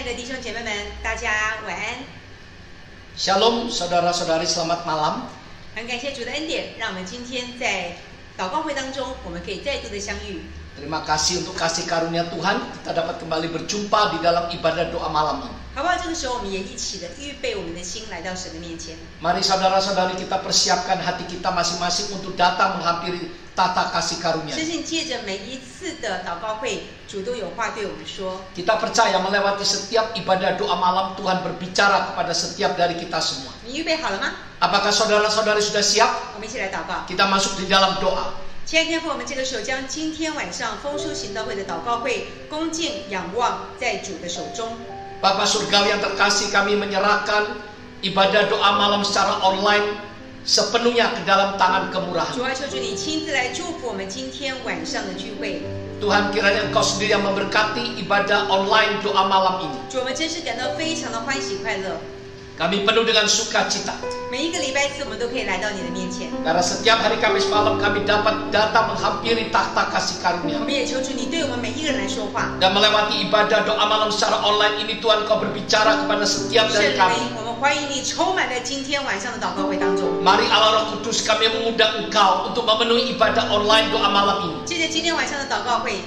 爱的弟兄姐妹们，大家晚安。Shalom, saudara-saudari, selamat malam. 很感谢主的恩典，让我们今天在祷告会当中，我们可以再度的相遇。Terima kasih untuk kasih karunia Tuhan, kita dapat kembali berjumpa di dalam ibadah doa malam ini. 好不好？这个时候，我们也一起的预备我们的心来到神的面前。Mari saudara-saudari kita persiapkan hati kita masing-masing untuk datang menghampiri tata kasih karunia. 相信借着每一次的祷告会，主都有话对我们说。Kita percaya melewati setiap ibadah doa malam Tuhan berbicara kepada setiap dari kita semua. 你预备好了吗？ Apakah saudara-saudari sudah siap? 我们一起来祷告。 Kita masuk di dalam doa. 亲爱的天父，我们这个时候将今天晚上丰收行道会的祷告会恭敬仰望在主的手中。 Bapa Surgawi yang terkasih, kami menyerahkan ibadah doa malam secara online sepenuhnya ke dalam tangan kemurahan. 主啊，求主你亲自来祝福我们今天晚上的聚会。 Tuhan, kiranya Engkau sendiri yang memberkati ibadah online doa malam ini. 主，我们真是感到非常的欢喜快乐。 Kami penuh dengan sukacita. 每一个礼拜四，我们都可以来到你的面前。 Karena setiap hari Kamis malam kami dapat datang menghampiri takhta kasih 我 karunia. 们也求主你对我们每一个人来说话。 Dan melewati ibadah doa malam secara online ini Tuhan Engkau berbicara kepada setiap 圣 dari 灵， kami. 我们欢迎你充满在今天晚上的祷告会当中。 Mari Allah Roh Kudus, kami mengundang Engkau untuk memenuhi ibadah online doa malam ini. 借着今天晚上的祷告会，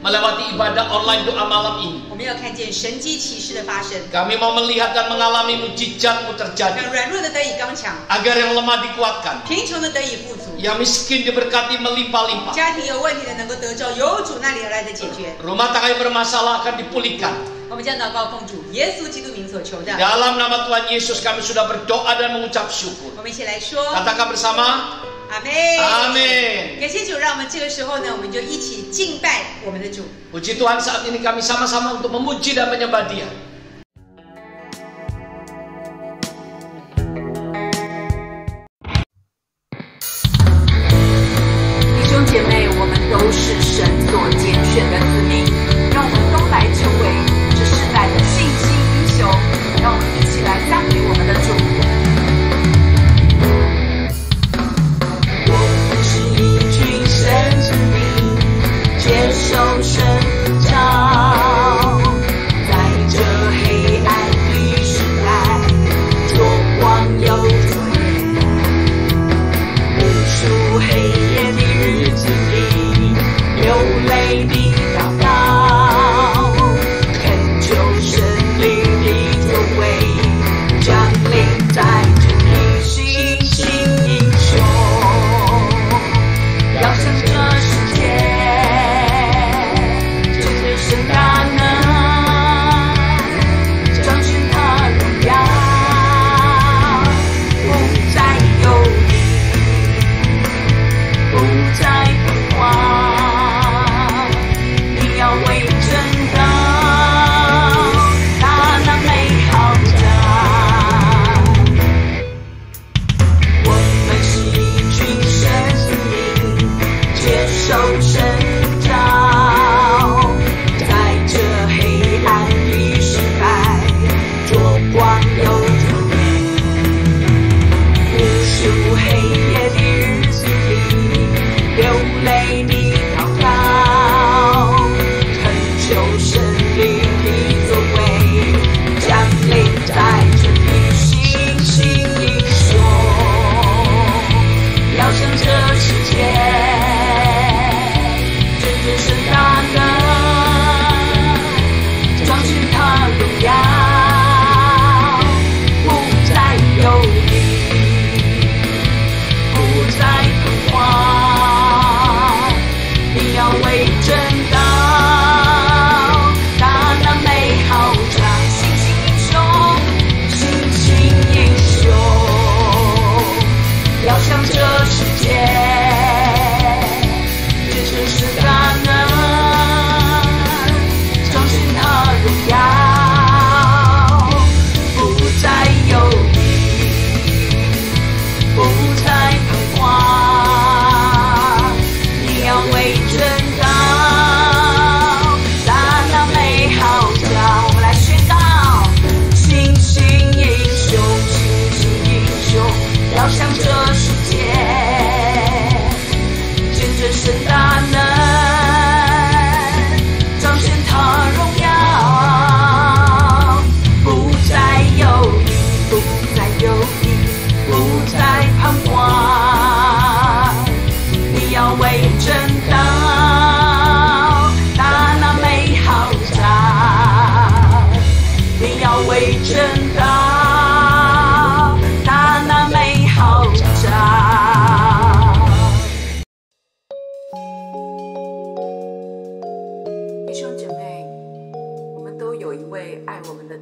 Melewati ibadah online doa malam ini. 我们要看见神迹奇事的发生， Kami mau melihat dan mengalami mujizat-Mu 让 terjadi. 软弱的得以刚强， Agar yang lemah dikuatkan. 贫穷的得以富足， Yang miskin diberkati melimpah-limpah. 家庭有问题的能够得着由主那里而来的解决。 Rumah tangga yang bermasalah akan dipulihkan. 我们将祷告奉主耶稣基督名所求的。 Dalam nama Tuhan Yesus kami sudah berdoa dan mengucap syukur. 我们一起来说 Katakan bersama. 阿门。 Amin. 感谢主，让我们这个时候呢，我们就一起敬拜我们的主。 Puji Tuhan, saat ini kami sama-sama untuk memuji dan menyembah Dia.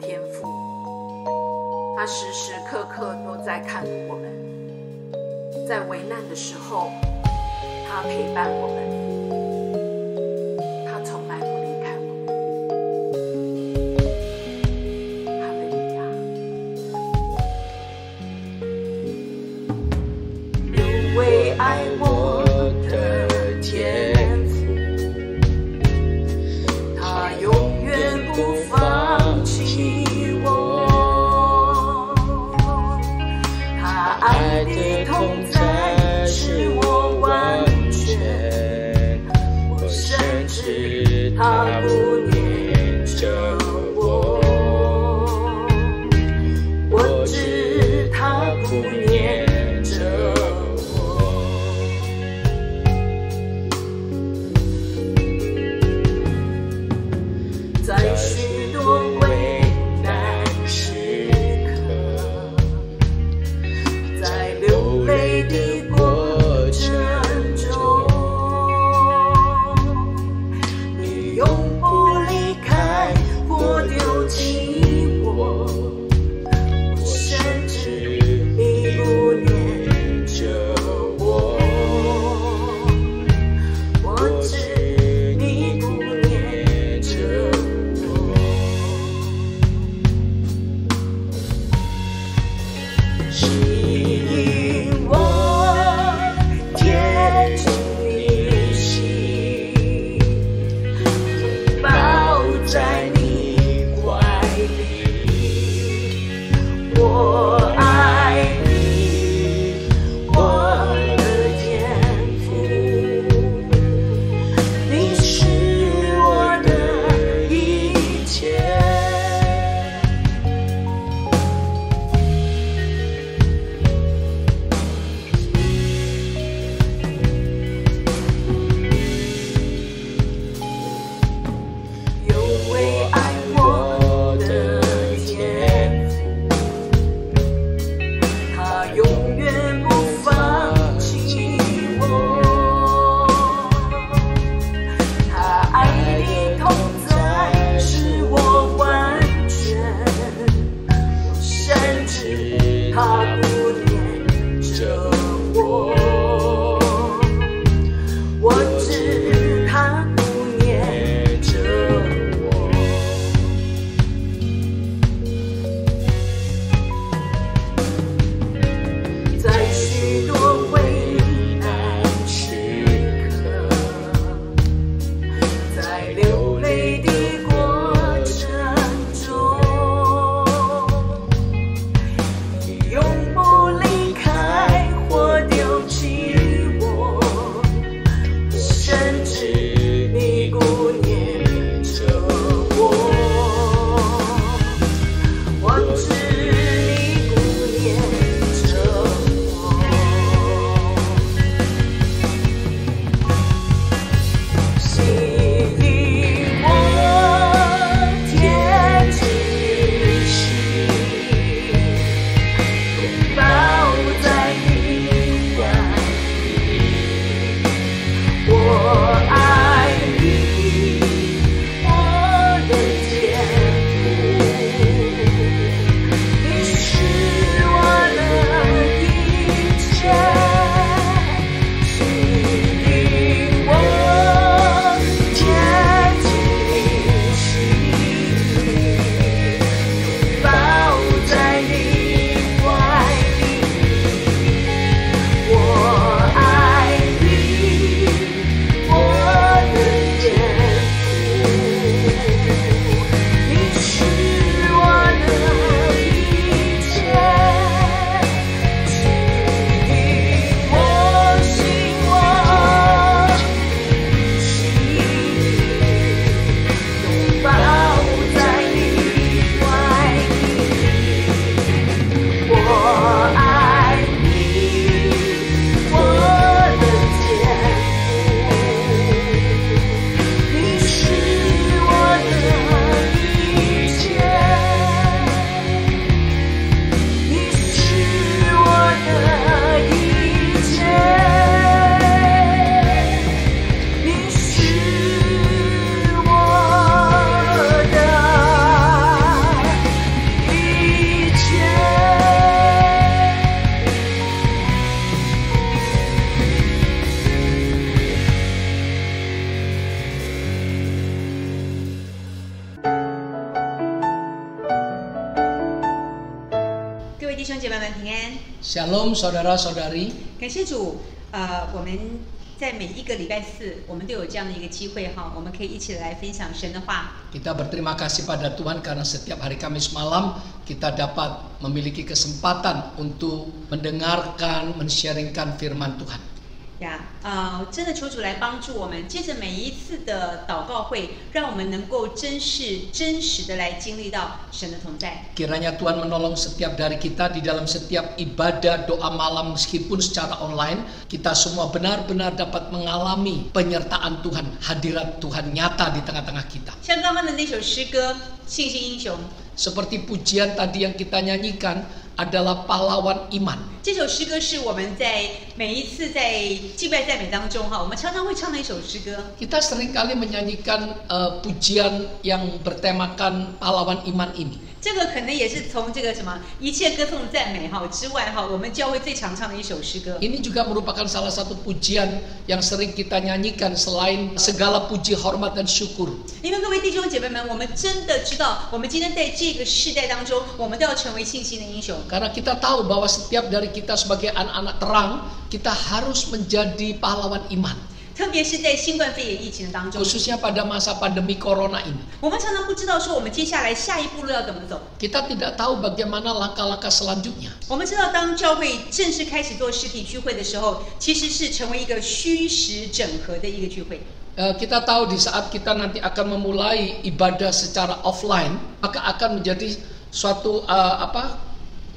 天父，他时时刻刻都在看顾我们，在危难的时候，他陪伴我们，他从来不离开我们。哈利路亚！有位爱我的天父，他永远不放弃我，他爱的同在使我完全姐妹们平安。 Shalom saudara-saudari. 感谢主，我们在每一个礼拜四，我们都有这样的一个机会哈，我们可以一起来分享神的话。 Kita berterima kasih pada Tuhan karena setiap hari Kamis malam kita dapat memiliki kesempatan untuk mendengarkan, men-sharingkan firman Tuhan. 真的求主来帮助我们，借着每一次的祷告会，让我们能够真实的来经历到神的同在。 Kiranya Tuhan menolong setiap dari kita di dalam setiap ibadah doa malam meskipun secara online, kita semua benar-benar dapat mengalami penyertaan Tuhan, hadirat Tuhan nyata di tengah-tengah kita. 像刚刚的那首诗歌《信心英雄》， Seperti pujian tadi yang kita nyanyikan adalah pahlawan iman. 这首诗歌是我们在每一次在敬拜赞美当中哈，我们常常会唱的一首诗歌。 Kita seringkali menyanyikan pujian yang bertemakan pahlawan iman ini. 这个可能也是从这个什么一切歌颂赞美哈之外哈，我们教会最常唱的一首诗歌。 Ini juga merupakan salah satu pujian yang sering kita nyanyikan selain segala puji, hormat dan syukur. 因为各位弟兄姐妹们，我们真的知道，我们今天在这个世代当中，我们都要成为信心的英雄。 Karena kita tahu bahwa setiap dari kita sebagai anak-anak terang, kita harus menjadi pahlawan iman. 特别是在新冠肺炎疫情的当中， Khususnya pada masa pandemi corona ini. 我们常常不知道说我们接下来下一步路要怎么走。 Kita tidak tahu bagaimana langkah-langkah selanjutnya. 我们知道，当教会正式开始做实体聚会的时候，其实是成为一个虚实整合的一个聚会。 Kita tahu di saat kita nanti akan memulai ibadah secara offline, maka akan menjadi suatu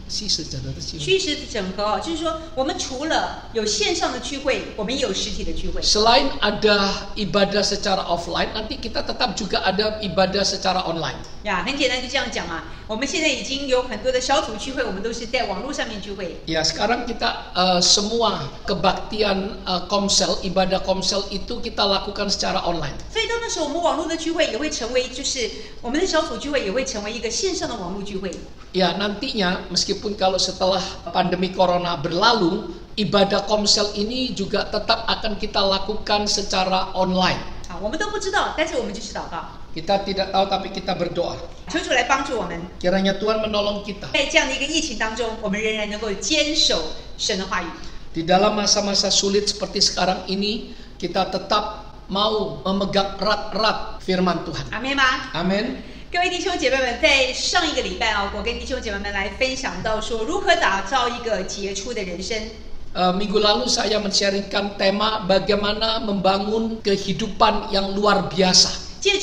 虚实整合的聚会。 虚实整合哦，就是说，我们除了有线上的聚会，我们也有实体的聚会。 Selain ada ibadah secara offline, nanti kita tetap juga ada ibadah secara online. 很简单就这样讲嘛。我们现在已经有很多的小组聚会，我们都是在网络上面聚会。 Ya, sekarang kita semua kebaktian komsel, ibadah komsel itu kita lakukan secara online. 所以到那时候，我们网络的聚会也会成为，就是我们的小组聚会也会成为一个线上的网络聚会。 Ya, nantinya meskipun kalau setelah pandemi corona berlalu, ibadah komsel ini juga tetap akan kita lakukan secara online. 好，我们都不知道，但是我们就是祷告， Kita tidak tahu tapi kita berdoa. 求主来帮助我们， Kiranya Tuhan menolong kita. 在这样的一个疫情当中，我们仍然能够坚守神的话语。 Di dalam masa-masa sulit seperti sekarang ini, kita tetap mau memegang erat-erat firman Tuhan. 阿们吗？ Amin. 各位弟兄姐妹们，在上一个礼拜啊，我跟弟兄姐妹们来分享到说，如何打造一个杰出的人生。 Minggu lalu saya men-sharingkan tema bagaimana membangun kehidupan yang luar biasa. 借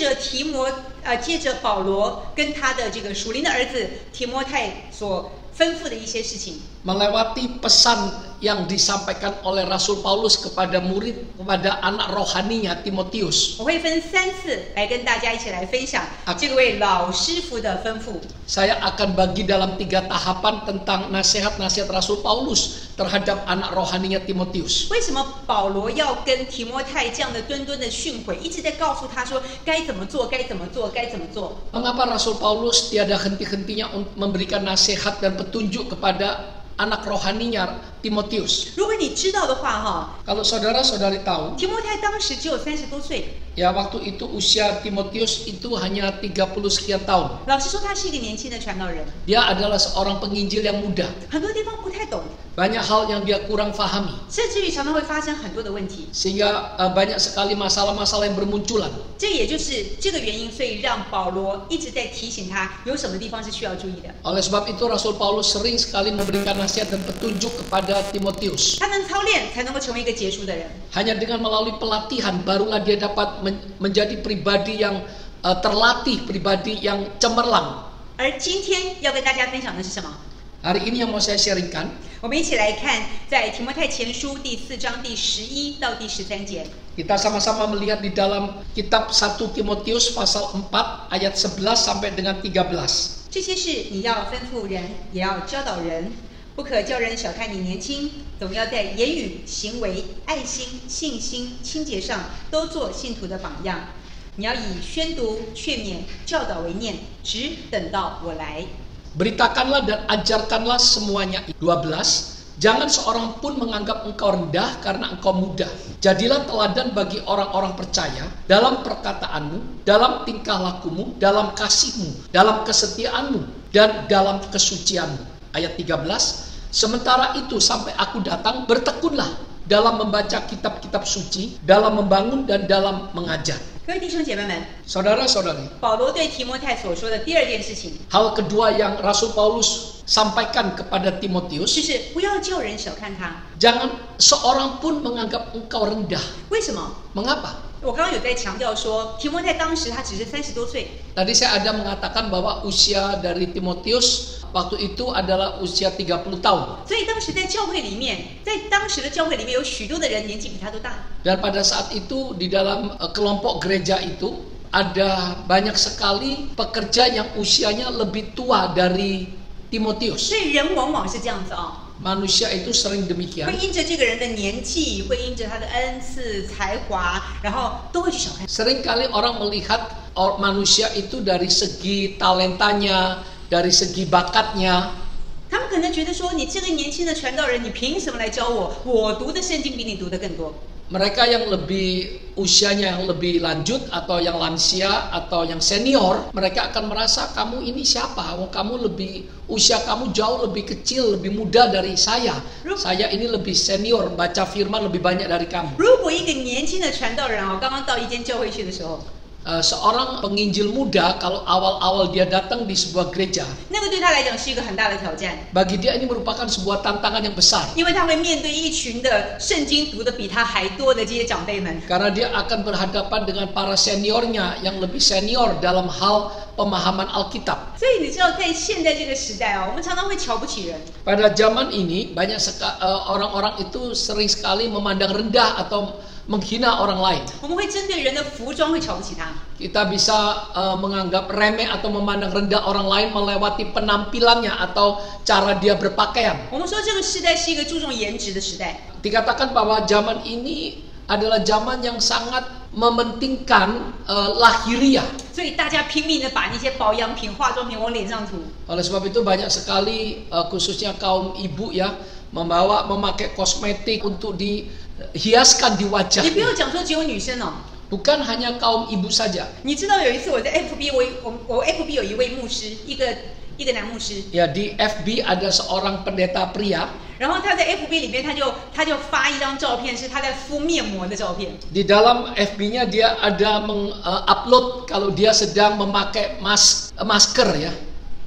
着保罗跟他的这个属灵的儿子提摩太所吩咐的一些事情。 Melewati pesan yang disampaikan oleh Rasul Paulus kepada kepada anak rohaninya Timotius. 我会分3次来跟大家一起来分享这位老师傅的吩咐。 Saya akan bagi dalam 3 tahapan tentang nasihat-nasihat Rasul Paulus terhadap anak rohaninya Timotius. 为什么保罗要跟提摩太这样的敦敦的训诲，一直在告诉他说该怎么做，该怎么做，该怎么做？ Mengapa Rasul Paulus tiada henti-hentinya untuk memberikan nasihat dan petunjuk kepada anak rohaninya Timotius? 如果你知道的话哈， Kalau saudara-saudari tahu, 提摩太当时只有30多岁， ya waktu itu usia Timotius itu hanya 30 sekian tahun. 老实说他是一个年轻的传道人， Dia adalah seorang penginjil yang muda. 很多地方不太懂， Banyak hal yang dia kurang pahami. 甚至于常常会发生很多的问题。 Sehingga banyak sekali masalah-masalah yang bermunculan. 这也就是这个原因，所以让保罗一直在提醒他有什么地方是需要注意的。 Oleh sebab itu Rasul Paulus sering sekali memberikan nasihat dan petunjuk kepada Timotius. 他能操练才能够成为一个杰出的人。 Hanya dengan melalui pelatihan barulah dia dapat menjadi pribadi yang terlatih, pribadi yang cemerlang. 而今天要跟大家分享的是什么？ Hari ini yang mau saya sharingkan, 我们一起来看在提摩太前书第4章第11到第13节。 kita sama-sama melihat di dalam kitab 1 Timotius pasal 4 ayat 11 sampai dengan 13. 这些事你要吩咐人，也要教导人，不可叫人小看你年轻，总要在言语、行为、爱心、信心、清洁上都做信徒的榜样。你要以宣读、劝勉、教导为念，直等到我来。 Beritakanlah dan ajarkanlah semuanya. 12. Jangan seorang pun menganggap engkau rendah karena engkau muda. Jadilah teladan bagi orang-orang percaya dalam perkataanmu, dalam tingkah lakumu, dalam kasihmu, dalam kesetiaanmu, dan dalam kesucianmu. ayat 13. Sementara itu sampai aku datang, bertekunlah dalam membaca kitab-kitab suci, dalam membangun dan dalam mengajar. 各位弟兄姐妹们， Saudara-saudari, 保罗对提摩太所说的第二件事情， hal kedua yang Rasul Paulus sampaikan kepada 就 Timotius, 是不要叫人小看他。 jangan seorang pun menganggap engkau rendah. 为什么？ Mengapa? 我刚刚有在强调说，提摩太当时他只是30多岁， Tadi saya ada mengatakan bahwa usia dari Timotius waktu itu adalah usia 30 tahun. 所以当时在教会里面，在当时的教会里面有许多的人年纪比他都大。 Dan pada saat itu di dalam kelompok gereja itu ada banyak sekali pekerja yang usianya lebih tua dari Timotius. 所以人往往是这样子啊、 Manusia itu sering 会 demikian. 因着这个人的年纪，会因着他的恩赐、才华，然后都会去小看。 Seringkali orang melihat manusia itu dari segi talentanya, dari segi bakatnya. 他们可能觉得说，你这个年轻的传道人，你凭什么来教我？我读的圣经比你读的更多。 Mereka yang lebih usianya yang lebih lanjut atau yang lansia atau yang senior, mereka akan merasa kamu ini siapa? Wong kamu lebih usia kamu jauh lebih kecil, lebih muda dari saya. Saya ini lebih senior, baca firman lebih banyak dari kamu. 如果一个年轻的传道人啊，刚刚到一间教会去的时候， Seorang penginjil muda kalau awal-awal dia datang di sebuah gereja, 那个对他来讲是一个很大的挑战， bagi dia ini merupakan sebuah tantangan yang besar. 因为他会面对一群的圣经读的比他还多的这些长辈们。 Karena dia akan berhadapan dengan para seniornya yang lebih senior dalam hal pemahaman Alkitab. 所以你知道，在现在这个时代啊，我们常常会瞧不起人。 Pada zaman ini banyak orang-orang itu sering sekali memandang rendah atau menghina orang lain. 我们会针对人的服装会瞧不起他， Kita bisa menganggap remeh atau memandang rendah orang lain melewati penampilannya atau cara dia berpakaian. 我们说这个时代是一个注重颜值的时代。 Dikatakan bahwa zaman ini adalah zaman yang sangat mementingkan lahiriah. 所以大家拼命的把那些保养品、化妆品往脸上涂。 Oleh sebab itu banyak sekali khususnya kaum ibu ya memakai kosmetik untuk dihiaskan di 你不 wajahnya. 要讲说只有女生哦， Bukan hanya kaum ibu saja. 你知道有一次我在 FB， 我 FB 有一位牧师，一个男牧师， Ya di FB ada seorang pendeta pria. 然后他在 FB 里面他就发一张照片，是他在敷面膜的照片。 Di dalam FB-nya dia ada mengupload kalau dia sedang memakai masker ya.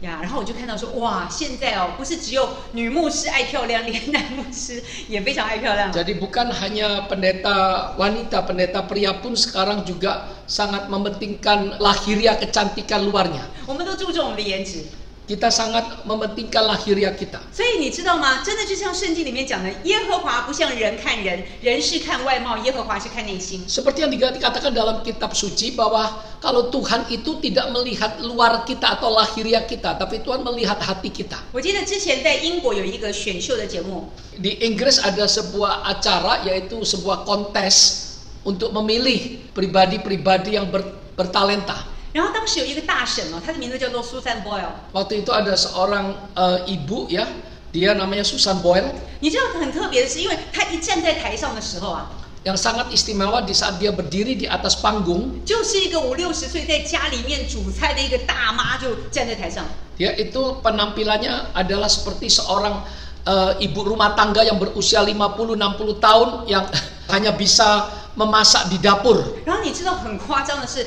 呀，然后我就看到说，哇，现在哦，不是只有女牧师爱漂亮，连男牧师也非常爱漂亮。 Jadi bukan hanya pendeta wanita, pendeta pria pun sekarang juga sangat mementingkan lahiriah kecantikan luarnya. 我们都注重我们的颜值， Kita sangat mementingkan lahiriah kita. 所以你知道吗？真的就像圣经里面讲的，耶和华不像人看人，人是看外貌，耶和华是看内心。 Seperti yang dikatakan dalam kitab suci bahwa kalau Tuhan itu tidak melihat luar kita atau lahiriah kita, tapi Tuhan melihat hati kita. 我记得之前在英国有一个选秀的节目， Di Inggris ada sebuah acara yaitu sebuah kontes untuk memilih pribadi-pribadi yang bertalenta. 然后当时有一个大婶哦，她的名字叫做 Susan Boyle。 Waktu itu ada seorang ibu ya, dia namanya Susan Boyle. 你知道很特别的是，因为她一站在台上的时候啊， Yang sangat istimewa di saat dia berdiri di atas panggung, 就是一个50、60岁在家里面煮菜的一个大妈就站在台上。 dia itu penampilannya adalah seperti seorang ibu rumah tangga yang berusia 50-60 tahun yang hanya bisa memasak di dapur. 然后你知道很夸张的是，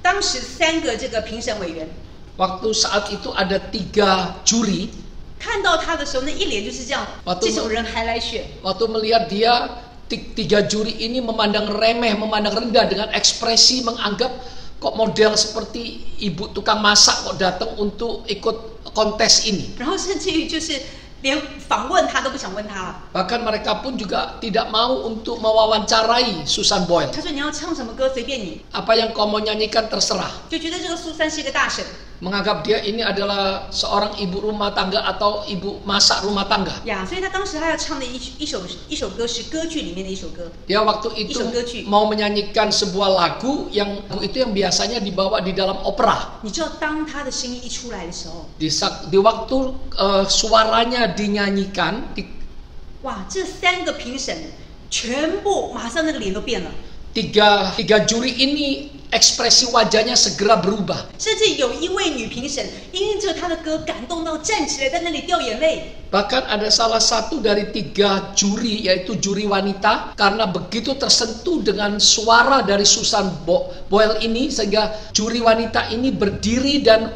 当时3个这个评审委员 Waktu saat itu ada 3 juri. 看到他的时候，那一脸就是这样，这种人还来选。 Waktu melihat dia, 3 juri ini memandang remeh, memandang rendah dengan ekspresi menganggap kok model seperti ibu tukang masak kok datang untuk ikut kontes ini. 然后甚至于就是连访问他都不想问他了。 Bahkan mereka pun juga tidak mau untuk mewawancarai Susan Boyle. 他说你要唱什么歌随便你， Apa yang kau mau nyanyikan terserah. 就觉得这个苏珊是一个大婶。 Menganggap dia ini adalah seorang ibu rumah tangga atau ibu masak rumah tangga. 呀，所以他当时他要唱的一首歌是歌剧里面的一首歌。 Dia waktu itu mau menyanyikan sebuah lagu yang biasanya dibawa di dalam opera. 你知道，当他的声音一出来的时候， Di waktu suaranya dinyanyikan, 哇，这3个评审全部马上那个脸都变了。 tiga juri ini ekspresi wajahnya segera berubah. 甚至有一位女评审因着她的歌感动到站起来，在那里掉眼泪。 Bahkan ada salah satu dari 3 juri, yaitu juri wanita, karena begitu tersentuh dengan suara dari Susan Boyle ini, sehingga juri wanita ini berdiri dan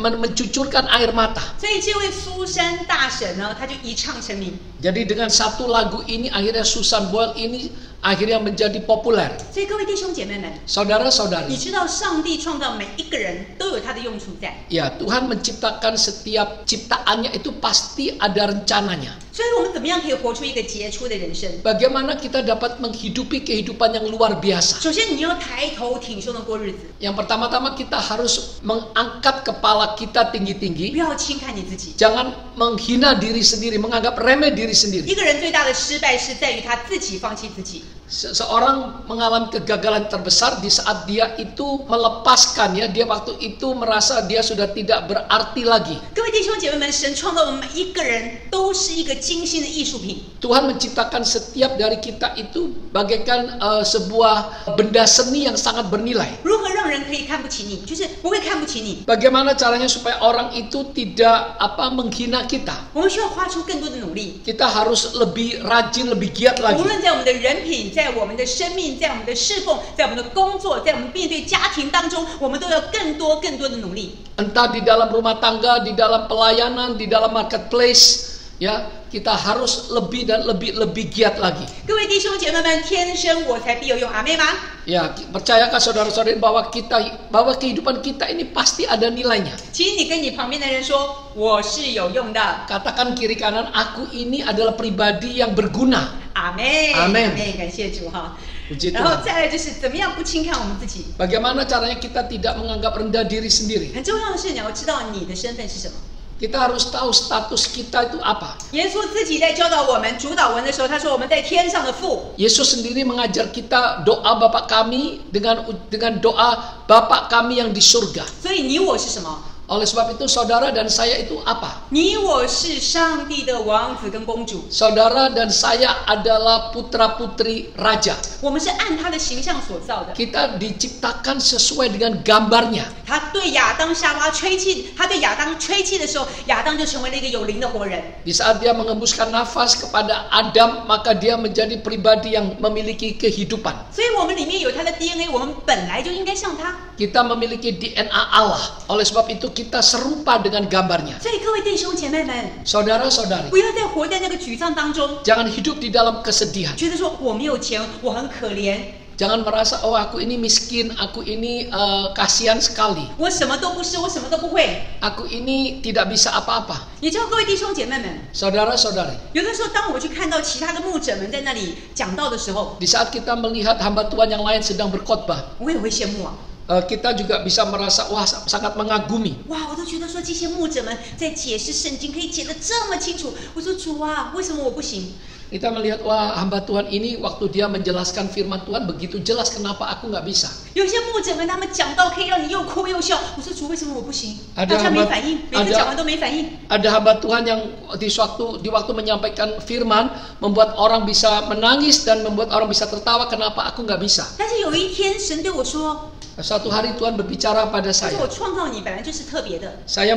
mencucurkan air mata. 所以这位苏珊大婶呢，她就一唱成名。 Jadi dengan satu lagu ini akhirnya Susan Boyle ini akhirnya menjadi populer. 所以各位弟兄姐妹们， Saudara-saudari, 你知道上帝创造每一个人都有他的用处在。 ya Tuhan menciptakan setiap ciptaannya itu pasti ada rencananya. 所以我们怎么样可以活出一个杰出的人生？ Bagaimana kita dapat menghidupi kehidupan yang luar biasa? 首先，你要抬头挺胸的过日子， Yang pertama-tama kita harus mengangkat kepala kita 不 tinggi-tinggi. 要轻看你自己。 Jangan menghina diri sendiri, menganggap remeh diri 一 sendiri. 个人最大的失败是在于他自己放弃自己。 Seseorang mengalami kegagalan terbesar di saat dia itu melepaskan, ya, dia waktu itu merasa dia sudah tidak berarti lagi. 各位弟兄姐妹们，神创造我们每一个人都是一个精心的艺术品。 Tuhan menciptakan setiap dari kita itu bagaikan sebuah benda seni yang sangat bernilai. 如何让人可以看不起你，就是不会看不起你？ Bagaimana caranya supaya orang itu tidak menghina kita? 我们需要花出更多的努力， Kita harus lebih rajin, lebih giat 无 lagi. 论在我们的人品，在我们的生命，在我们的侍奉，在我们的工作，在我们面对家庭当中，我们都要更多的努力。 Entah di dalam rumah tangga, di dalam pelayanan, di dalam marketplace, ya, kita harus lebih dan lebih giat lagi. 各位弟兄姐妹们，天生我材必有用，阿妹吗？ Ya, percayakah saudara-saudari bahwa kehidupan kita ini pasti ada nilainya? 请你跟你旁边的人说，我是有用的， Katakan kiri kanan, aku ini adalah pribadi yang berguna. 阿妹， Amen 阿妹，感谢主哈。 Puji 然后 Tuhan. 再来就是怎么样不轻看我们自己。 Bagaimana caranya kita tidak menganggap rendah diri sendiri? 很重要的是，你要知道你的身份是什么。 Kita harus tahu status kita itu apa. 耶稣自己在教导我们主导文的时候，他说我们在天上的父。 Yesus sendiri mengajar kita doa Bapa kami dengan doa Bapa kami yang di surga. 所以你我是什么？ Oleh sebab itu saudara dan saya itu apa? 你我是上帝的王子跟公主， Saudara dan saya adalah putra-putri raja. 我们是按他的形象所造的。 Kita diciptakan sesuai dengan gambarnya. 他对亚当夏娃吹气，他对亚当吹气的时候，亚当就成为了一个有灵的活人。 Di saat dia mengembuskan nafas kepada Adam, maka dia menjadi pribadi yang memiliki kehidupan. 所以我们里面有他的 DNA， 我们本来就应该像他。 Kita memiliki DNA Allah. Oleh sebab itu kita serupa dengan gambarnya. 所以各位弟兄姐妹们， Saudara-saudari, 不要再活在那个沮丧当中， jangan hidup di dalam kesedihan. 觉得说我没有钱，我很可怜， Jangan merasa, oh aku ini miskin, aku ini kasihan sekali. 我什么都不是，我什么都不会。 Aku ini tidak bisa apa-apa. 也知道各位弟兄姐妹们， Saudara-saudari, 有的时候当我们去看到其他的牧者们在那里讲道的时候， di saat kita melihat hamba Tuhan yang lain sedang berkhotbah, 我也会羡慕啊。 kita juga bisa merasa, wah sangat mengagumi. 哇，我都觉得说这些牧者们在解释圣经可以解得这么清楚。我说主啊，为什么我不行？ Kita melihat, wah hamba Tuhan ini waktu dia menjelaskan firman Tuhan begitu jelas, kenapa aku nggak bisa? 有些牧者们他们讲道可以让你又哭又笑。我说主，为什么我不行？ Ada 大家没 hamba- 反应，每次 ada- 讲完都没反应。 Ada hamba Tuhan yang di waktu menyampaikan firman membuat orang bisa menangis dan membuat orang bisa tertawa, kenapa aku nggak bisa? 但是有一天神对我说， Suatu hari Tuhan berbicara pada 他说 saya. 我创造你本来就是特别的。 Saya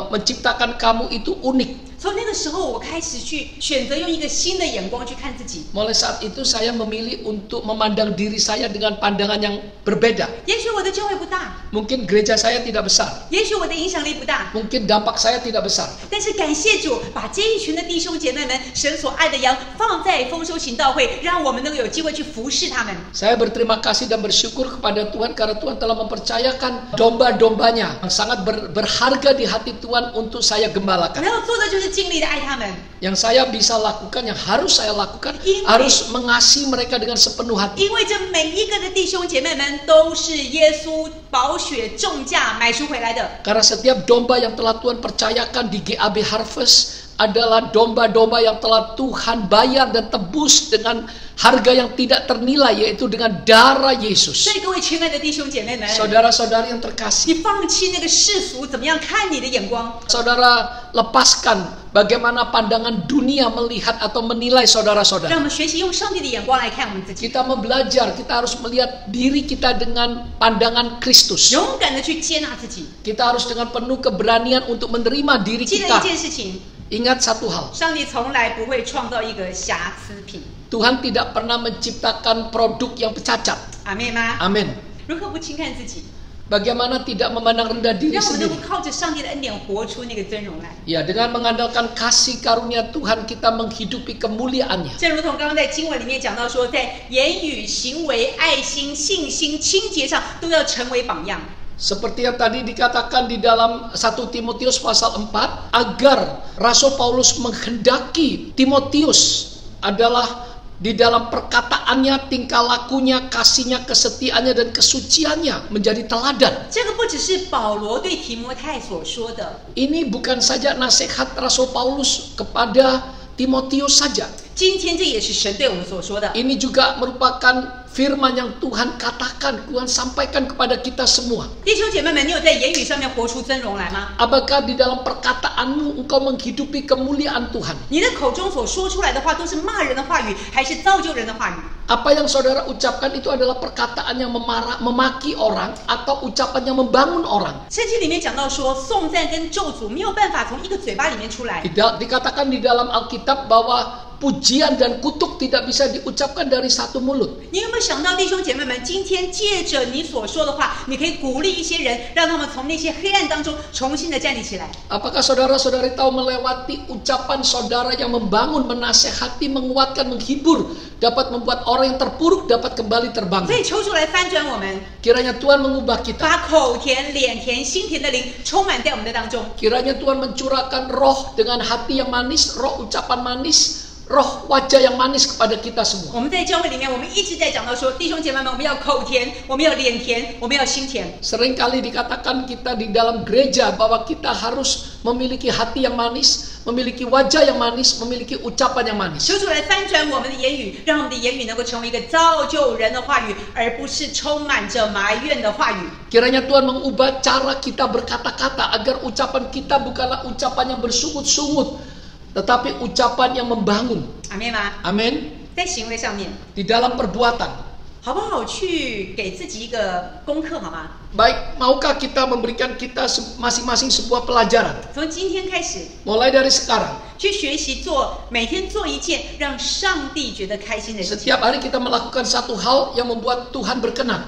menciptakan kamu itu unik. 从那个时候，我开始去选择用一个新的眼光去看自己。 Mulai saat itu saya memilih untuk memandang diri saya dengan pandangan yang berbeda. 也许我的教会不大， Mungkin gereja saya tidak besar, 也许我的影响力不大， mungkin dampak saya tidak besar. 但是感谢主，把这一群的弟兄姐妹们，神所爱的羊放在丰收行道会，让我们能够有机会去服侍他们。 Saya berterima kasih dan bersyukur kepada Tuhan karena Tuhan telah mempercayakan domba-dombanya yang sangat berharga di hati Tuhan untuk saya 我 gembalakan. 要做的就是尽力的爱他们。 Yang saya bisa lakukan, yang harus saya lakukan, Ini- harus mengasihi mereka dengan sepenuh hati. 因为这每一个的弟兄姐妹们都是耶稣宝血重价买赎回来的。 Karena setiap domba yang telah Tuhan percayakan di GAB Harvest adalah domba-domba yang telah Tuhan bayar dan tebus dengan harga yang tidak ternilai, yaitu dengan darah Yesus. 所以各位亲爱的弟兄姐妹们， Saudara-saudari yang terkasih, 你放弃那个世俗怎么样看你的眼光， saudara lepaskan bagaimana pandangan dunia melihat atau menilai 让 saudara-saudara. 我们学习用上帝的眼光来看我们自己， Kita mau belajar, kita harus melihat diri kita dengan pandangan Kristus. 勇敢的去接纳自己。 Kita harus dengan penuh keberanian untuk menerima diri 记得 kita. 一件事情， Ingat satu hal, 上帝从来不会创造一个瑕疵品。 Tuhan tidak pernah menciptakan produk yang cacat. 阿妹吗？ Amin. 如何不轻看自己？ Bagaimana tidak memandang rendah diri 让我们能 sendiri? 够靠着上帝的恩典活出那个尊荣来。 Ya, dengan mengandalkan kasih karunia Tuhan kita menghidupi kemuliaannya. 正如同刚刚在经文里面讲到说，在言语、行为、爱心、信心、清洁上都要成为榜样。 Seperti yang tadi dikatakan di dalam 1 Timotius pasal 4, agar Rasul Paulus menghendaki Timotius adalah di dalam perkataannya, tingkah lakunya, kasihnya, kesetiaannya, dan kesuciannya menjadi teladan. 这个不只是保罗对提摩太所说的， Ini bukan saja nasihat Rasul Paulus kepada Timotius saja. 今天这也是神对我们所说的。 Ini juga merupakan firman yang Tuhan katakan, Tuhan sampaikan kepada kita semua. 弟兄姐妹们，你有在言语上面活出尊荣来吗？ Apakah di dalam perkataanmu engkau menghidupi kemuliaan Tuhan? 你的口中所说出来的话都是骂人的话语，还是造就人的话语？ Apa yang saudara ucapkan itu adalah perkataan yang memaki orang atau ucapan yang membangun orang. 圣经里面讲到说，颂赞跟咒诅没有办法从一个嘴巴里面出来。 Dikatakan di dalam Alkitab bahwa pujian dan kutuk tidak bisa diucapkan dari satu mulut. 你有没有想到，弟兄姐妹们，今天借着你所说的话，你可以鼓励一些人，让他们从那些黑暗当中重新的站立起来。 Apakah saudara-saudari tahu melewati ucapan saudara yang membangun, menasehati, menguatkan, menghibur, dapat membuat orang yang terpuruk dapat kembali 所 terbangun. 以求主来翻转我们， Kiranya Tuhan mengubah kita. 把口甜、脸甜、心甜的灵充满在我们的当中。 Kiranya Tuhan mencurahkan roh dengan hati yang manis, roh ucapan manis, roh wajah yang manis kepada kita semua. 我们在教会里面，我们一直在讲到说，弟兄姐妹们，我们要口甜，我们要脸甜，我们要心甜。 Seringkali dikatakan kita di dalam gereja bahwa kita harus memiliki hati yang manis, memiliki wajah yang manis, memiliki ucapan yang manis. 求主来翻转我们的言语，让我们的言语能够成为一个造就人的话语，而不是充满着埋怨的话语。 Kiranya Tuhan mengubah cara kita berkata-kata agar ucapan kita bukanlah ucapan yang bersungut-sungut, tetapi ucapan yang membangun. 阿妹吗？ Amin. 在行为上面， Di dalam perbuatan. 好不好去给自己一个功课，好吗？ Baik, maukah kita memberikan kita masing-masing sebuah pelajaran? 从今天开始， Mulai dari sekarang, 去学习做，每天做一件让上帝觉得开心的事情， setiap hari kita melakukan satu hal yang membuat Tuhan berkenan.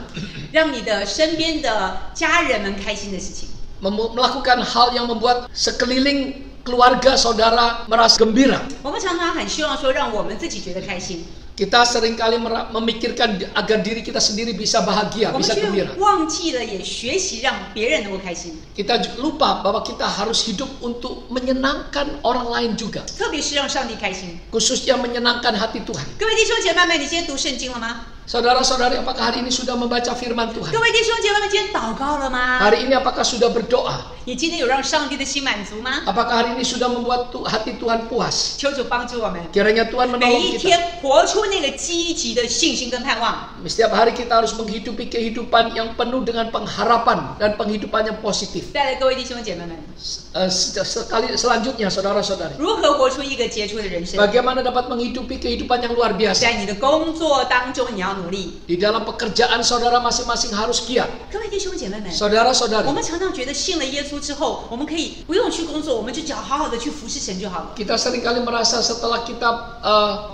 让你的身边的家人们开心的事情。 Melakukan hal yang membuat sekeliling keluarga saudara merasa gembira. 我们常常很希望说，让我们自己觉得开心， Kita seringkali memikirkan agar diri kita sendiri bisa bahagia, 我们 bisa 却 gembira. 忘记了也学习让别人能够开心， Kita lupa bahwa kita harus hidup untuk menyenangkan orang lain juga, 特别是让上帝开心。 khususnya menyenangkan hati Tuhan. 各位弟兄姐妹们，你今天读圣经了吗？ Saudara-saudari, apakah hari ini sudah membaca firman Tuhan? 各位弟兄姐妹们，今天祷告了吗？ Hari ini apakah sudah berdoa? 你今天有让上帝的心满足吗？ Apakah hari ini sudah membuat hati Tuhan puas? 求主帮助我们， Kiranya Tuhan 每 menolong 一 kita. 天活出那个积极的信心跟盼望。 Setiap hari kita harus menghidupi kehidupan yang penuh dengan pengharapan dan penghidupan yang positif. 再来，各位弟兄姐妹们， Selanjutnya, saudara-saudari, 如何活出一个杰出的人生？ bagaimana dapat menghidupi kehidupan yang luar biasa? 在你的工作当中，你要努力。 Di dalam pekerjaan saudara masing-masing harus giat. 各位弟兄姐妹们，我 Saudara-saudari, 们常常觉得信了耶稣之后，我们可以不用去工作，我们就只要好好的去服侍神就好了。 kita seringkali merasa setelah kita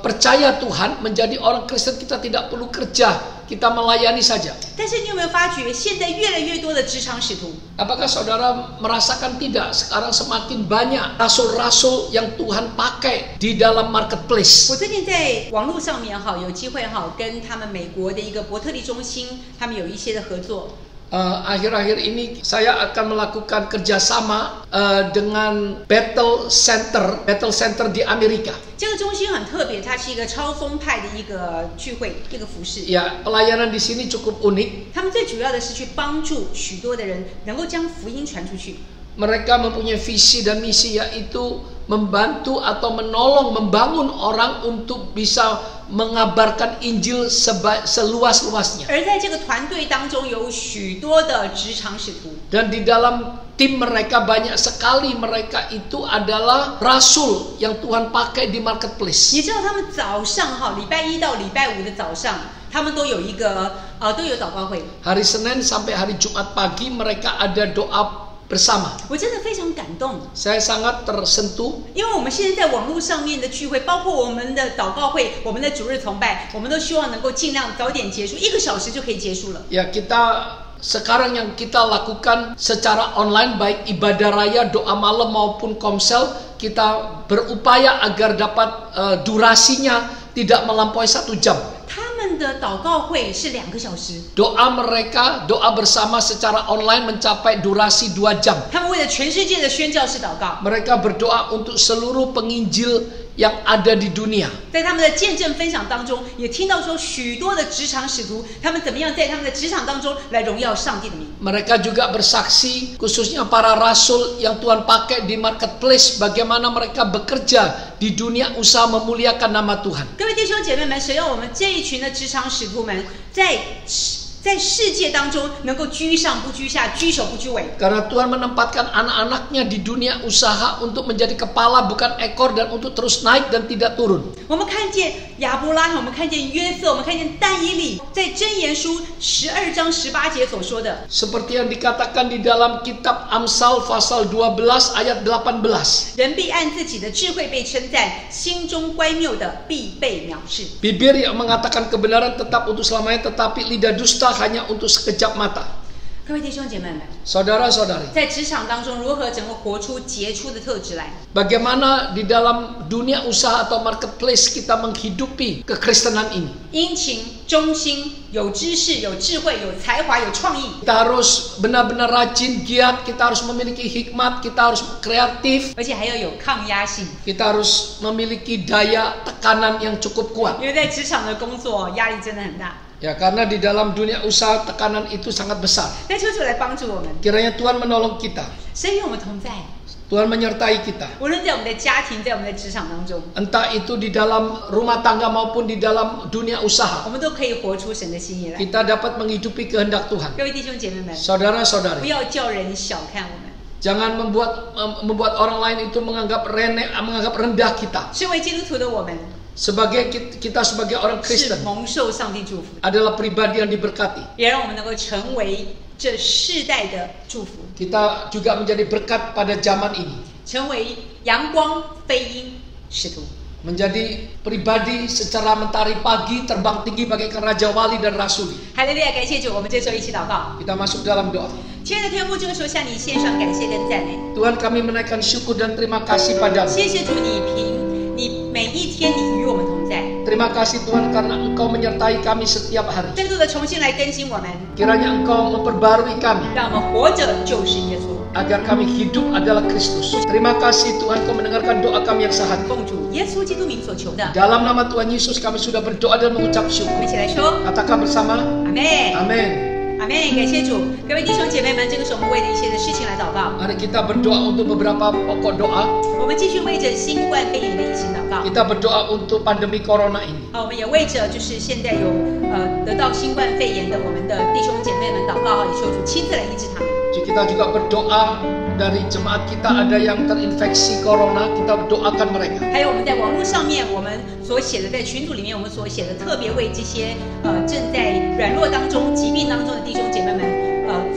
percaya Tuhan, menjadi orang Kristen kita tidak perlu kerja, kita melayani saja. 但是你有没有发觉，现在越来越多的职场使徒， Apakah saudara merasakan tidak? Sekarang semakin banyak rasul-rasul yang Tuhan pakai di dalam marketplace. 我最近在网络上面有机会跟他们美国的一个伯特利中心，他们有一些的合作。 Akhir-akhir ini saya akan melakukan kerjasama dengan Battle Center di Amerika. 这个中心很特别，它是一个超松派的一个聚会，一个服饰。 Ya, pelayanan di sini cukup unik. 他们最主要的是去帮助许多的人能够将福音传出去。 Mereka mempunyai visi dan misi, yaitu membantu atau menolong, membangun orang untuk bisa mengabarkan Injil seluas-luasnya. 而在这个团队当中，有许多的职场使徒。 Dan di dalam tim mereka banyak sekali mereka itu adalah rasul yang Tuhan pakai di marketplace. 你知道他们早上礼拜一到礼拜五的早上，他们都有一个都有祷告会。 Hari Senin sampai hari Jumat pagi mereka ada doa bersama. 我真的非常感动， Saya sangat tersentuh. 因为我们现在在网络上面的聚会，包括我们的祷告会、我们的主日崇拜，我们都希望能够尽量早点结束，1个小时就可以结束了。 Ya, sekarang yang kita lakukan secara online, baik ibadah raya, doa malam maupun komsel, kita berupaya agar dapat durasinya tidak melampaui 1 jam. 他们的祷告会是2个小时， Doa mereka, doa bersama secara online mencapai durasi 2 jam. 他们为了全世界的宣教士祷告， Mereka berdoa untuk seluruh penginjil yang ada di dunia. 在他们的见证分享当中，也听到说许多的职场使徒，他们怎么样在他们的职场当中来荣耀上帝的名。 Mereka juga bersaksi, khususnya para rasul yang Tuhan pakai di marketplace, bagaimana mereka bekerja di dunia usaha memuliakan nama Tuhan. 各位弟兄姐妹们，神让我们这一群的职场使徒们在世界当中能够居上不居下，居首不居尾。 Karena Tuhan menempatkan anak-anaknya di dunia usaha untuk menjadi kepala bukan ekor dan untuk terus naik dan tidak turun. 我们看见亚伯拉罕，我们看见约瑟，我们看见但以理，在箴言书12章18节所说的， Seperti yang dikatakan di dalam kitab Amsal pasal 12 ayat 18. 人必按自己的智慧被称赞，心中乖谬的必被藐视。 Bibir yang mengatakan kebenaran tetap untuk selamanya, tetapi lidah dusta hanya untuk sekejap mata. 各位弟兄姐妹们， Saudara-saudari, 在职场当中如何整个活出杰出的特质来？ bagaimana di dalam dunia usaha atau marketplace kita menghidupi kekristenan ini? 殷勤、忠心、有知识、有智慧、有才华、有创意， Kita harus benar-benar rajin, giat, kita harus memiliki hikmat, kita harus kreatif, 而且还要有抗压性。 kita harus memiliki daya tekanan yang cukup kuat. 因为在职场的工作压力真的很大。 Ya, karena di dalam dunia usaha tekanan itu sangat besar. 但求主来帮助我们， Kiranya Tuhan menolong kita. 神与我们同在， Tuhan menyertai kita. 无论在我们的家庭，在我们的职场当中， Entah itu di dalam rumah tangga maupun di dalam dunia 我 usaha. 们都可以活出神的心意来。 Kita dapat menghidupi kehendak Tuhan. 各位弟兄姐妹们，不 Saudara-saudari, 要叫人小看我们。 jangan membuat orang lain itu menganggap rendah kita. 身为基督徒的我们， Kita sebagai orang 是 Kristen 蒙受上帝祝福的， adalah pribadi yang diberkati. 也让我们能够成为这世代的祝福， Kita juga menjadi berkat pada zaman ini. 成为阳光飞鹰使徒。 Menjadi pribadi secara mentari pagi terbang tinggi bagaikan Raja Wali dan Rasuli. 哈利路亚！感谢主，我们这时候一起祷告。 Kita masuk dalam doa. 亲爱的天父，这个时候向你献上感谢跟赞美。 Tuhan, kami menaikkan syukur dan terima kasih padamu. 谢谢主，你每一天你与我们同在， Terima kasih Tuhan karena Engkau menyertai kami setiap hari. 再度的重新来更新我们， Kiranya Engkau memperbarui kami 让我们活着就是耶稣。 agar kami hidup adalah Kristus. Terima kasih Tuhan Kau mendengarkan doa kami yang sehari. 奉主耶稣基督名所求的， Dalam nama Tuhan Yesus kami sudah berdoa dan mengucap 我 syukur. 们一起来说 Katakan bersama, 阿门， Amin. 阿门。感谢主，各位弟兄姐妹们，这个是我们为了一些的事情来祷告。 Mari kita berdoa untuk beberapa pokok doa. 我们继续为着新冠肺炎的疫情祷告。 Kita berdoa untuk pandemi corona ini. 好，我们也为着就是现在有得到新冠肺炎的我们的弟兄姐妹们祷告，也求主亲自来医治他们。 Kita juga berdoa dari jemaat kita ada yang terinfeksi corona, kita doakan mereka. 还有我们在网络上面，我们所写的，在群组里面我们所写的，特别为这些正在软弱当中、疾病当中的弟兄姐妹们，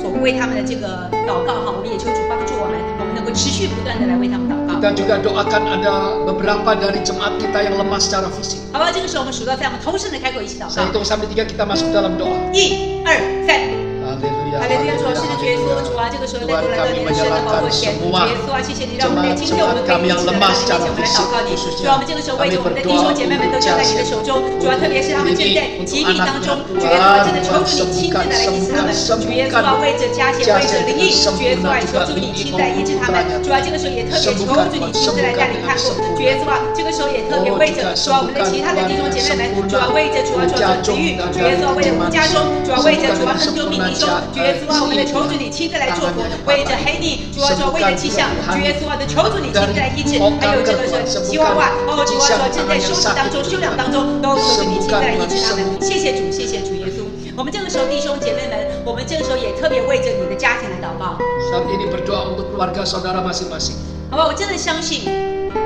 所为他们的这个祷告哈，我们也求主帮助我们能够持续不断的来为他们祷告。 Kita juga doakan ada beberapa dari jemaat kita yang lemah secara fisik. 好不好？这个时候我们数到3，我们同声的开口一起祷 Saya 告。 hitung sampai 3 kita masuk dalam doa. 1、2、3。 Haleluya. 哈利路亚！主啊，是的，主耶稣，主啊，这个时候再度来到你的圣的宝座前，主耶稣啊，谢谢你让我们在今天我们可以一起来到你面前，我们来祷告你。主啊，我们这个时候为着我们的弟兄姐妹们都交在你的手中，主啊，特别是他们正在疾病当中，主耶稣啊，真的求助你亲自的来医治他们。主耶稣啊，为着家贤，为着灵异，主耶稣啊，求助你亲自来医治他们。主啊，这个时候也特别求助你亲自来带领看顾。主耶稣啊，这个时候也特别为着主啊我们的其他的弟兄姐妹们，主啊为着主啊子玉，主耶稣啊为着我们家中，主啊为着主啊很多名弟兄，主耶稣啊我们的求主主你亲自来祝福，为着黑尼，主啊，为着气象，主耶稣啊的求主你亲自来医治，还有这个西娃娃，主啊说正在休息当中、休养当中，都求主你亲自来医治他们。谢谢主，谢谢主耶稣。我们这个时候弟兄姐妹们，我们这个时候也特别为着你的家庭来祷告。 Saat ini berdoa untuk keluarga saudara masing-masing. 好吧，我真的相信，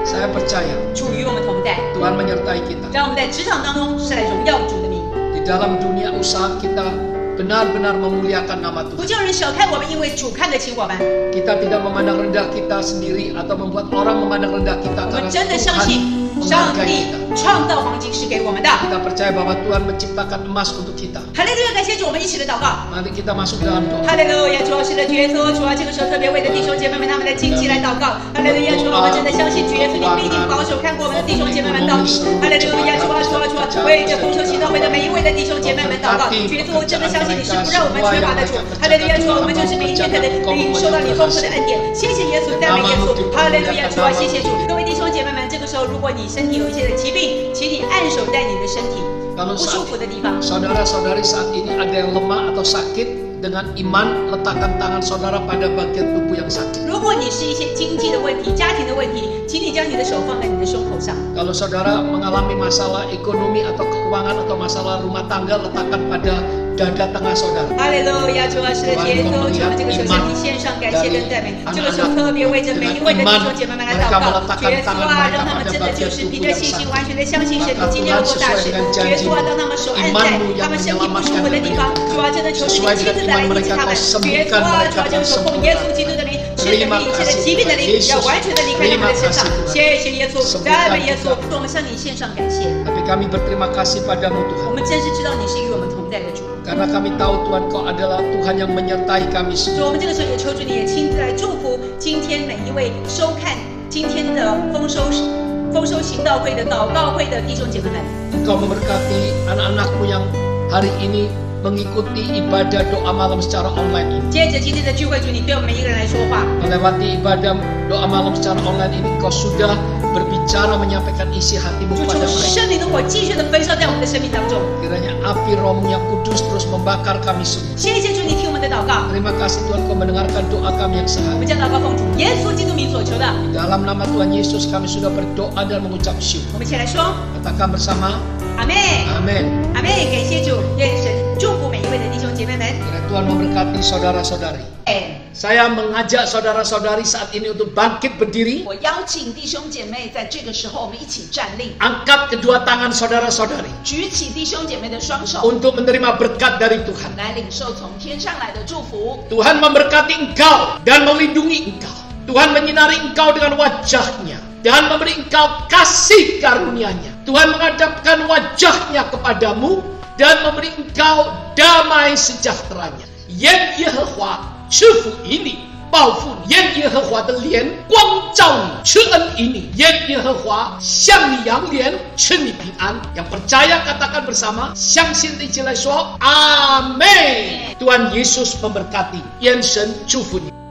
Saya percaya 主与我们同在， Tuhan menyertai kita. 让我们在职场当中是来荣耀主的名， Di dalam dunia usaha kita benar-benar memuliakan nama 不 Tuhan. 叫人小看我们，因为主看得起我们。 Kita tidak memandang rendah kita sendiri atau membuat orang memandang rendah kita 我们 karena 真的相 Tuhan 信，上 menghargai 帝 kita. 创造黄金是给我们的。 Kita percaya bahwa Tuhan menciptakan emas untuk kita. 哈利路亚，感谢主，我们一起来祷告。 Mari kita masuk dalam doa. 哈利路亚，主啊，是的，主耶稣，主啊，这个时候特别为的弟兄姐妹们他们的经济来祷告。哈利路亚，主啊，我们真的相信主耶稣，你必定保守看过我们的弟兄姐妹们到底。哈利路亚，主啊，主啊，主啊，为着丰收行道会的每一位的弟兄姐妹们祷告。主耶稣，我真的相信你是不让我们缺乏的主。哈利路亚，主啊，我们就是每一天可能领受到你丰富的恩典。谢谢耶稣，赞美耶稣。哈利路亚，主啊，谢谢主。各位弟兄姐妹们，这个时候如果你身体有一些的疾病，请你按手在你的身体 Kalau 不舒服的地方。 saudara-saudari saat ini ada yang lemah atau sakit, dengan iman letakkan tangan saudara pada bagian tubuh yang sakit. 如果你是一些经济的问题、家庭的问题，请你将你的手放在你的胸口上。 Kalau saudara mengalami masalah ekonomi atau keuangan atau masalah rumah tangga, letakkan pada dada tengah saudara. 哈利路亚，主啊，是的，耶稣，主啊，这个时候向你献上感谢跟赞美。这个时候特别为着每一位的弟兄姐妹们来祷告。主耶稣啊，让他们真的就是凭着信心，完全的相信神，你今天要做大事。主耶稣啊，当他们手按在他们身体不舒服的地方，主啊，真的求你亲自来医治他们。主耶稣啊，主啊，这个时候奉耶稣基督的名，是的一切的疾病的灵要完全的离开他们的身上。谢谢耶稣，赞美耶稣，我们向你献上感谢。 Tapi kami berterima kasih padamu 我 Tuhan. 们真是知道你是与我们同在的主。 Karena kami tahu Tuhan Kau adalah Tuhan yang menyertai kami 主， semua. 我们这个时候也求主你也亲自来祝福今天每一位收看今天的丰收行道会的祷告会的弟兄姐妹们。 Engkau memberkati anak-anakmu yang hari ini mengikuti ibadah doa malam secara online ini. 接着今天的聚会，主你对我们每一个人来说话。 Melewati ibadah doa malam secara online ini, Kau sudah berbicara menyampaikan isi hatimu 主， kepada 求 mereka. 圣灵的火继续的焚烧在我们的生命当中。 Kiranya api rohmu yang kudus terus membakar kami semua. 谢谢主，你听我们的祷告。 Terima kasih Tuhan Kau mendengarkan doa kami yang 我 sehari. 们将祷告奉主耶稣基督名所求的。 Dalam nama Tuhan Yesus kami sudah berdoa dan mengucap syukur. 我们一起来说 Katakan bersama, 阿妹， Amin. 阿妹，感谢主，愿神祝福每一位的弟兄姐妹们。 Kiranya Tuhan memberkati saudara-saudari. 哎， Saya mengajak saudara-saudari saat ini untuk bangkit berdiri. 我邀请弟兄姐妹在这个时候，我们一起站立， Angkat kedua tangan saudara-saudari 举起弟兄姐妹的双手， untuk menerima berkat dari Tuhan. 来领受从天上来的祝福。 Tuhan memberkati engkau dan melindungi engkau. Tuhan menyinari engkau dengan wajahnya dan memberi engkau kasih karunia-Nya. Tuhan menghadapkan wajahnya kepadamu dan memberi engkau damai sejahtera-Nya. 愿耶和华赐福于你，报复你；愿耶和华的脸光照你，赐恩于你；愿耶和华向你扬脸，赐你平安。Yang percaya katakan bersama, 相信一起来说，阿门。Tuhan Yesus memberkati，愿神祝福你。